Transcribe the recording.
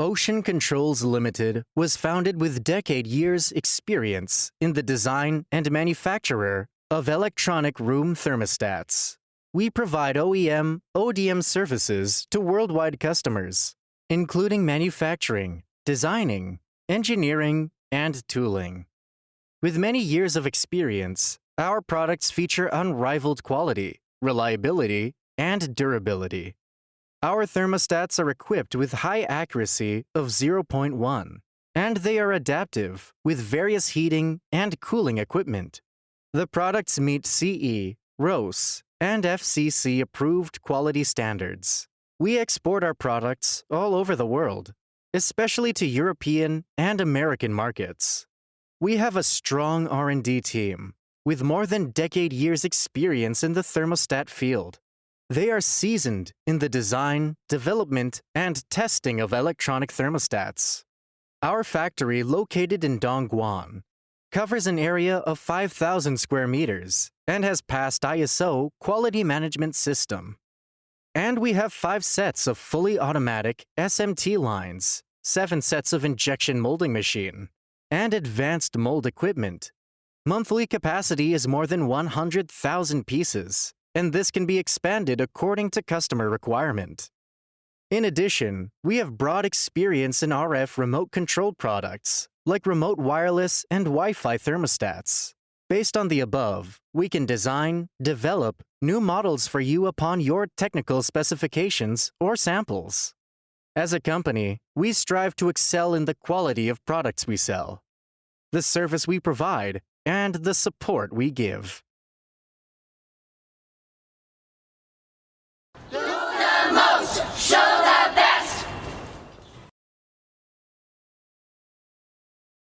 Motion Controls Limited was founded with decade-years experience in the design and manufacture of electronic room thermostats. We provide OEM, ODM services to worldwide customers, including manufacturing, designing, engineering, and tooling. With many years of experience, our products feature unrivaled quality, reliability, and durability. Our thermostats are equipped with high accuracy of 0.1, and they are adaptive with various heating and cooling equipment. The products meet CE, RoHS, and FCC approved quality standards. We export our products all over the world, especially to European and American markets. We have a strong R&D team with more than decade-years experience in the thermostat field. They are seasoned in the design, development, and testing of electronic thermostats. Our factory, located in Dongguan, covers an area of 5,000 square meters and has passed ISO Quality Management System. And we have 5 sets of fully automatic SMT lines, 7 sets of injection molding machine, and advanced mold equipment. Monthly capacity is more than 100,000 pieces, and this can be expanded according to customer requirement. In addition, we have broad experience in RF remote-controlled products, like remote wireless and Wi-Fi thermostats. Based on the above, we can design, develop new models for you upon your technical specifications or samples. As a company, we strive to excel in the quality of products we sell, the service we provide, and the support we give.